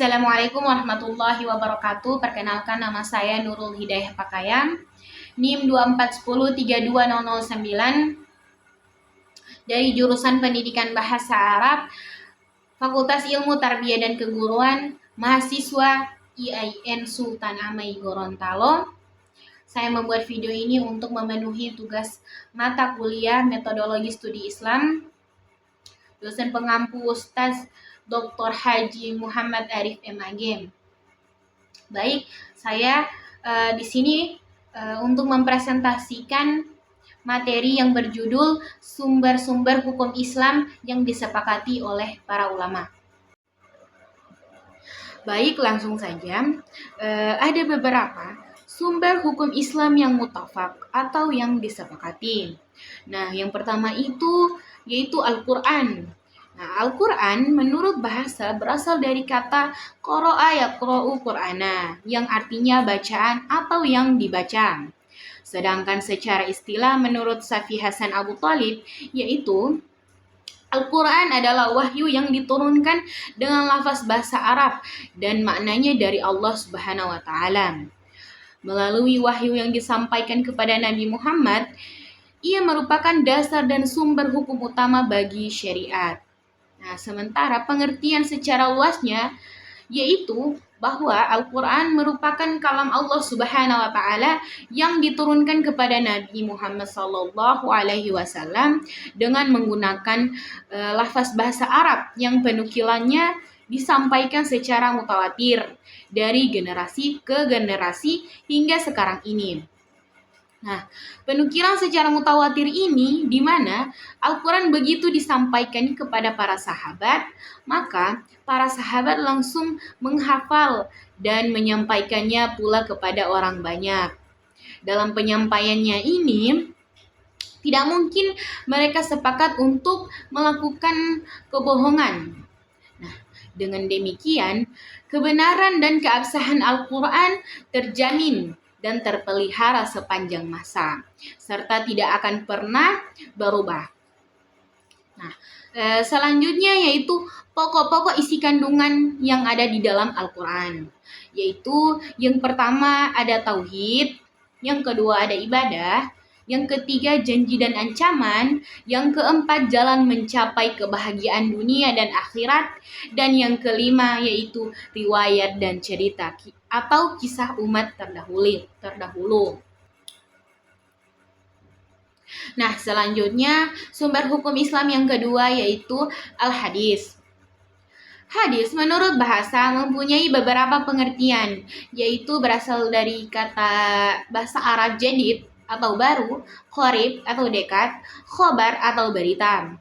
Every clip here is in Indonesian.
Assalamualaikum warahmatullahi wabarakatuh. Perkenalkan, nama saya Nurul Hidayah Pakayam, NIM 241032009 dari jurusan Pendidikan Bahasa Arab, Fakultas Ilmu Tarbiyah dan Keguruan, mahasiswa IAIN Sultan Amai Gorontalo. Saya membuat video ini untuk memenuhi tugas mata kuliah Metodologi Studi Islam. Dosen pengampu Ustaz Dr. Haji Muhammad Arif MAG. Baik, saya di sini untuk mempresentasikan materi yang berjudul sumber-sumber hukum Islam yang disepakati oleh para ulama. Baik, langsung saja. Ada beberapa sumber hukum Islam yang muttafaq atau yang disepakati. Nah, yang pertama itu yaitu Al-Quran. Nah, Al-Quran menurut bahasa berasal dari kata qara'a yaqra'u Qur'ana, yang artinya bacaan atau yang dibaca. Sedangkan secara istilah menurut Safi Hasan Abu Thalib, yaitu Al-Quran adalah wahyu yang diturunkan dengan lafaz bahasa Arab dan maknanya dari Allah Subhanahu wa Ta'ala. Melalui wahyu yang disampaikan kepada Nabi Muhammad, ia merupakan dasar dan sumber hukum utama bagi syariat. Nah, sementara pengertian secara luasnya yaitu bahwa Al-Quran merupakan kalam Allah Subhanahu wa Ta'ala yang diturunkan kepada Nabi Muhammad SAW dengan menggunakan lafaz bahasa Arab yang penukilannya disampaikan secara mutawatir dari generasi ke generasi hingga sekarang ini. Nah, penukilan secara mutawatir ini di mana Al-Quran begitu disampaikan kepada para sahabat, maka para sahabat langsung menghafal dan menyampaikannya pula kepada orang banyak. Dalam penyampaiannya ini, tidak mungkin mereka sepakat untuk melakukan kebohongan. Nah, dengan demikian, kebenaran dan keabsahan Al-Quran terjamin dan terpelihara sepanjang masa, serta tidak akan pernah berubah. Nah, selanjutnya yaitu pokok-pokok isi kandungan yang ada di dalam Al-Quran. Yaitu yang pertama ada tauhid, yang kedua ada ibadah, yang ketiga janji dan ancaman, yang keempat jalan mencapai kebahagiaan dunia dan akhirat, dan yang kelima yaitu riwayat dan cerita atau kisah umat terdahulu. Nah, selanjutnya sumber hukum Islam yang kedua yaitu Al-Hadis. Hadis menurut bahasa mempunyai beberapa pengertian, yaitu berasal dari kata bahasa Arab jadid atau baru, qorib atau dekat, khobar atau berita.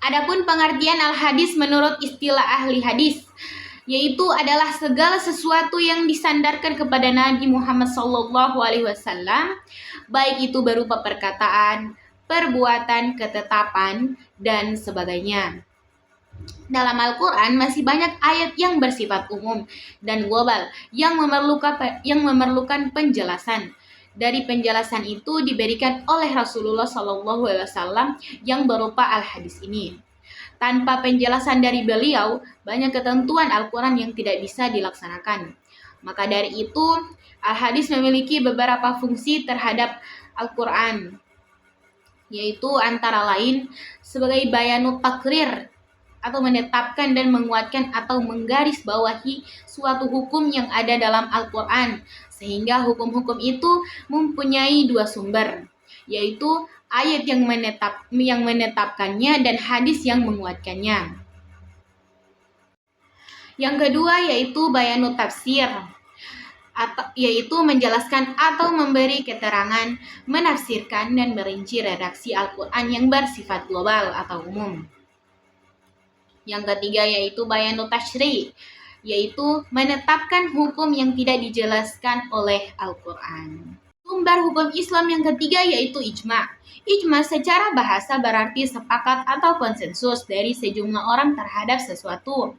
Adapun pengertian al-hadis menurut istilah ahli hadis, yaitu adalah segala sesuatu yang disandarkan kepada Nabi Muhammad SAW, baik itu berupa perkataan, perbuatan, ketetapan, dan sebagainya. Dalam Al-Quran masih banyak ayat yang bersifat umum dan global yang memerlukan penjelasan. Dari penjelasan itu diberikan oleh Rasulullah SAW yang berupa al-hadis ini. Tanpa penjelasan dari beliau, banyak ketentuan Al-Quran yang tidak bisa dilaksanakan. Maka dari itu, al-hadis memiliki beberapa fungsi terhadap Al-Quran, yaitu antara lain sebagai bayanut takrir, atau menetapkan dan menguatkan atau menggarisbawahi suatu hukum yang ada dalam Al-Quran, sehingga hukum-hukum itu mempunyai dua sumber, yaitu ayat yang menetapkannya dan hadis yang menguatkannya. Yang kedua yaitu bayanut tafsir, yaitu menjelaskan atau memberi keterangan, menafsirkan dan merinci redaksi Al-Quran yang bersifat global atau umum. Yang ketiga yaitu bayanut tashri', yaitu menetapkan hukum yang tidak dijelaskan oleh Al-Quran. Sumber hukum Islam yang ketiga yaitu ijma'. Ijma' secara bahasa berarti sepakat atau konsensus dari sejumlah orang terhadap sesuatu.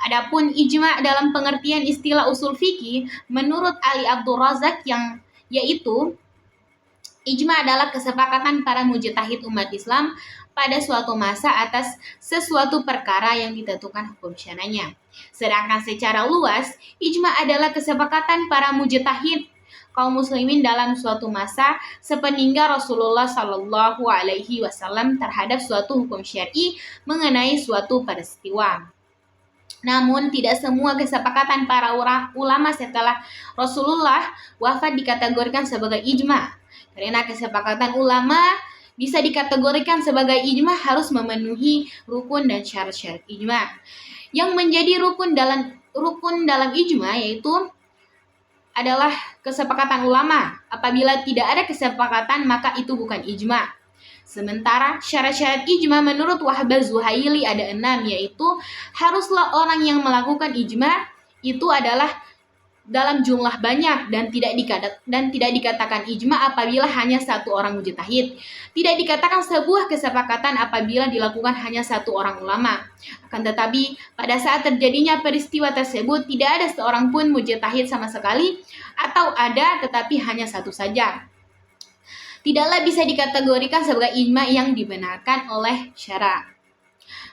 Adapun ijma' dalam pengertian istilah usul fikih menurut Ali Abdul Razak yaitu Ijma adalah kesepakatan para mujtahid umat Islam pada suatu masa atas sesuatu perkara yang ditentukan hukum syara'nya. Sedangkan secara luas, ijma adalah kesepakatan para mujtahid kaum muslimin dalam suatu masa sepeninggal Rasulullah Shallallahu Alaihi Wasallam terhadap suatu hukum syar'i mengenai suatu peristiwa. Namun tidak semua kesepakatan para ulama setelah Rasulullah wafat dikategorikan sebagai ijma. Karena kesepakatan ulama bisa dikategorikan sebagai ijma harus memenuhi rukun dan syarat-syarat ijma. Yang menjadi rukun dalam ijma yaitu adalah kesepakatan ulama. Apabila tidak ada kesepakatan maka itu bukan ijma. Sementara syarat-syarat ijma menurut Wahb Zuhaili ada 6, yaitu haruslah orang yang melakukan ijma itu adalah dalam jumlah banyak dan tidak dikatakan ijma apabila hanya satu orang mujtahid. Tidak dikatakan sebuah kesepakatan apabila dilakukan hanya satu orang ulama. Akan tetapi pada saat terjadinya peristiwa tersebut tidak ada seorang pun mujtahid sama sekali, atau ada tetapi hanya satu saja, tidaklah bisa dikategorikan sebagai ijma yang dibenarkan oleh syara'.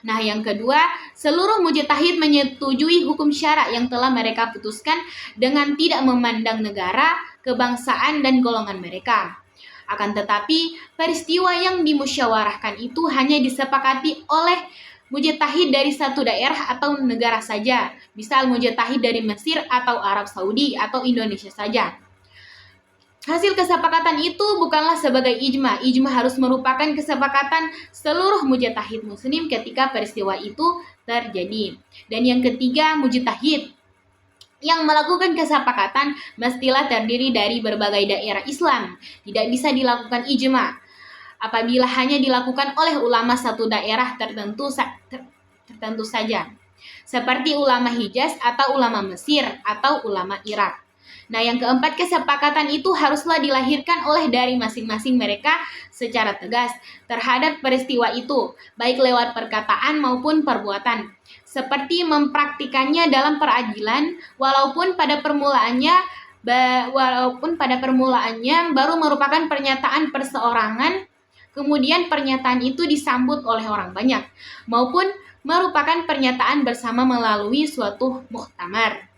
Nah, yang kedua, seluruh mujtahid menyetujui hukum syara' yang telah mereka putuskan dengan tidak memandang negara, kebangsaan, dan golongan mereka. Akan tetapi, peristiwa yang dimusyawarahkan itu hanya disepakati oleh mujtahid dari satu daerah atau negara saja. Misal mujtahid dari Mesir atau Arab Saudi atau Indonesia saja. Hasil kesepakatan itu bukanlah sebagai ijma. Ijma harus merupakan kesepakatan seluruh mujtahid muslim ketika peristiwa itu terjadi. Dan yang ketiga, mujtahid yang melakukan kesepakatan mestilah terdiri dari berbagai daerah Islam. Tidak bisa dilakukan ijma apabila hanya dilakukan oleh ulama satu daerah tertentu saja. Seperti ulama Hijaz atau ulama Mesir atau ulama Irak. Nah, yang keempat, kesepakatan itu haruslah dilahirkan oleh dari masing-masing mereka secara tegas terhadap peristiwa itu, baik lewat perkataan maupun perbuatan. Seperti mempraktikannya dalam peradilan, walaupun pada permulaannya baru merupakan pernyataan perseorangan, kemudian pernyataan itu disambut oleh orang banyak, maupun merupakan pernyataan bersama melalui suatu muktamar.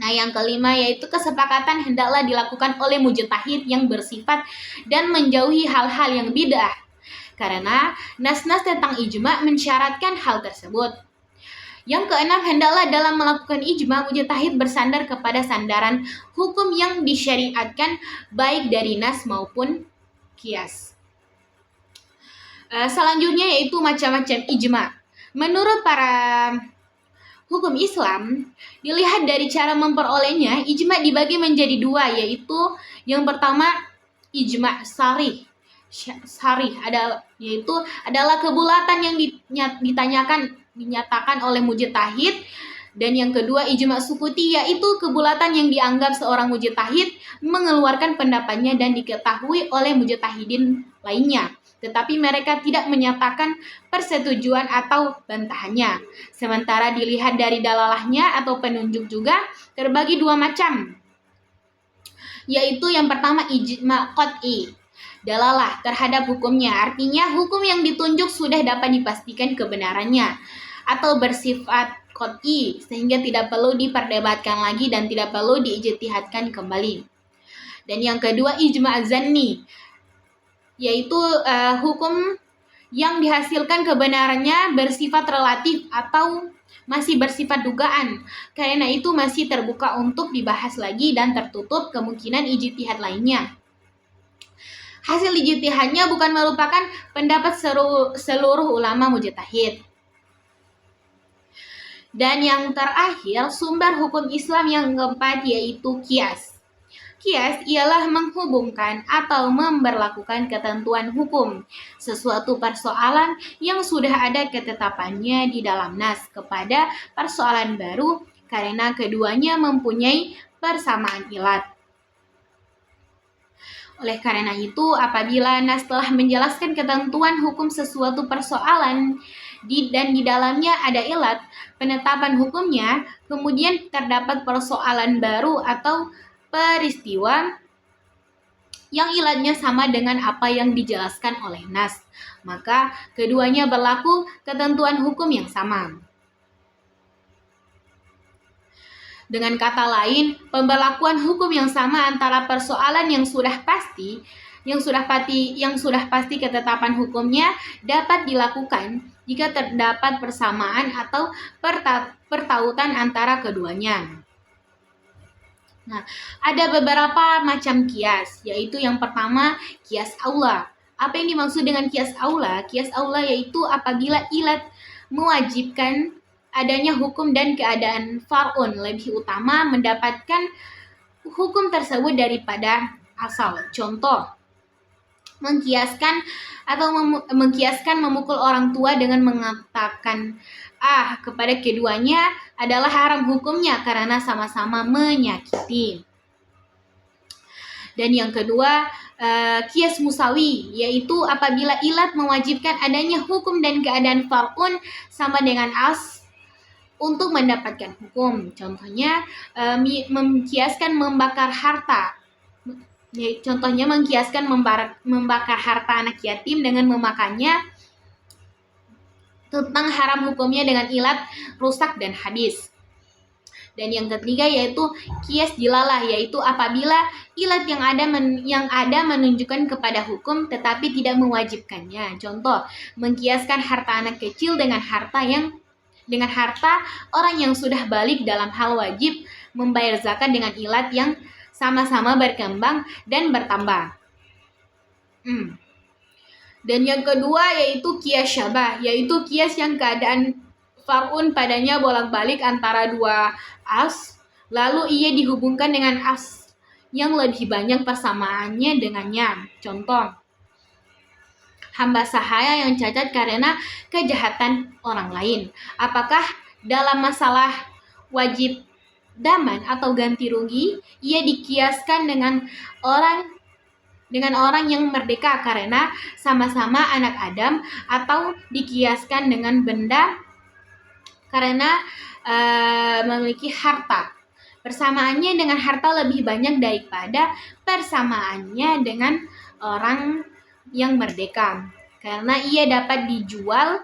Nah, yang kelima yaitu kesepakatan hendaklah dilakukan oleh mujtahid yang bersifat dan menjauhi hal-hal yang bid'ah. Karena nas-nas tentang ijma mensyaratkan hal tersebut. Yang keenam, hendaklah dalam melakukan ijma mujtahid bersandar kepada sandaran hukum yang disyariatkan baik dari nas maupun qiyas. Selanjutnya yaitu macam-macam ijma. Menurut para hukum Islam, dilihat dari cara memperolehnya, ijma dibagi menjadi dua, yaitu yang pertama ijma sarih adalah kebulatan yang dinyatakan oleh mujtahid, dan yang kedua ijma sukuti, yaitu kebulatan yang dianggap seorang mujtahid mengeluarkan pendapatnya dan diketahui oleh mujtahidin lainnya, tetapi mereka tidak menyatakan persetujuan atau bantahannya. Sementara dilihat dari dalalahnya atau penunjuk juga terbagi dua macam, yaitu yang pertama ijma qat'i, dalalah terhadap hukumnya, artinya hukum yang ditunjuk sudah dapat dipastikan kebenarannya atau bersifat qat'i sehingga tidak perlu diperdebatkan lagi dan tidak perlu diijtihadkan kembali. Dan yang kedua ijma zanni, yaitu hukum yang dihasilkan kebenarannya bersifat relatif atau masih bersifat dugaan. Karena itu masih terbuka untuk dibahas lagi dan tertutup kemungkinan ijtihad lainnya. Hasil ijtihadnya bukan merupakan pendapat seluruh ulama mujtahid. Dan yang terakhir, sumber hukum Islam yang keempat yaitu qiyas. Qiyas ialah menghubungkan atau memberlakukan ketentuan hukum sesuatu persoalan yang sudah ada ketetapannya di dalam nas kepada persoalan baru karena keduanya mempunyai persamaan ilat. Oleh karena itu, apabila nas telah menjelaskan ketentuan hukum sesuatu persoalan dan di dalamnya ada ilat penetapan hukumnya, kemudian terdapat persoalan baru atau peristiwa yang ilatnya sama dengan apa yang dijelaskan oleh nas, maka keduanya berlaku ketentuan hukum yang sama. Dengan kata lain, pemberlakuan hukum yang sama antara persoalan yang sudah pasti ketetapan hukumnya dapat dilakukan jika terdapat persamaan atau pertautan antara keduanya. Nah, ada beberapa macam kias, yaitu yang pertama kias aula. Apa yang dimaksud dengan kias aula? Kias aula yaitu apabila ilat mewajibkan adanya hukum dan keadaan far'un lebih utama mendapatkan hukum tersebut daripada asal. Contoh, mengkiaskan memukul orang tua dengan mengatakan kepada keduanya adalah haram hukumnya karena sama-sama menyakiti. Dan yang kedua, kias musawi, yaitu apabila ilat mewajibkan adanya hukum dan keadaan far'un sama dengan as untuk mendapatkan hukum. Contohnya, mengkiaskan membakar harta. Contohnya mengkiaskan membakar harta anak yatim dengan memakannya tentang haram hukumnya dengan ilat rusak dan habis. Dan yang ketiga yaitu kias dilalah, yaitu apabila ilat yang ada menunjukkan kepada hukum tetapi tidak mewajibkannya. Contoh, mengkiaskan harta anak kecil dengan harta orang yang sudah balik dalam hal wajib membayar zakat dengan ilat yang sama-sama berkembang dan bertambah. Dan yang kedua yaitu kias syabah, yaitu kias yang keadaan far'un padanya bolak-balik antara dua as, lalu ia dihubungkan dengan as yang lebih banyak persamaannya dengannya. Contoh, hamba sahaya yang cacat karena kejahatan orang lain. Apakah dalam masalah wajib daman atau ganti rugi ia dikiaskan dengan orang yang merdeka karena sama-sama anak Adam, atau dikiaskan dengan benda karena memiliki harta? Persamaannya dengan harta lebih banyak daripada persamaannya dengan orang yang merdeka, karena ia dapat dijual,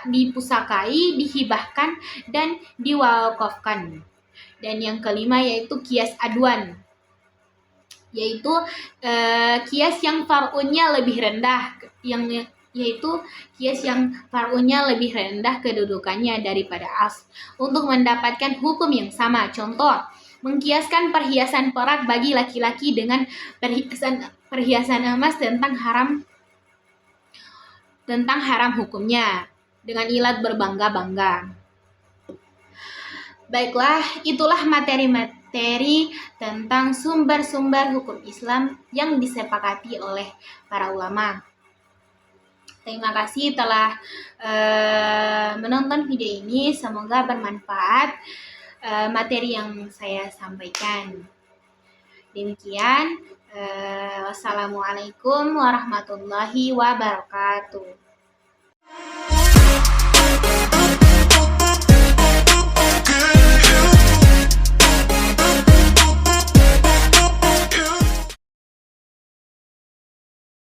dipusakai, dihibahkan, dan diwakafkan. Dan yang kelima yaitu kias aduan, yaitu kias yang far'unnya lebih rendah, kedudukannya daripada as untuk mendapatkan hukum yang sama. Contoh, mengkiaskan perhiasan perak bagi laki-laki dengan perhiasan emas tentang haram hukumnya dengan ilat berbangga-bangga. Baiklah, itulah materi-materi tentang sumber-sumber hukum Islam yang disepakati oleh para ulama. Terima kasih telah menonton video ini. Semoga bermanfaat materi yang saya sampaikan. Demikian, wassalamualaikum warahmatullahi wabarakatuh.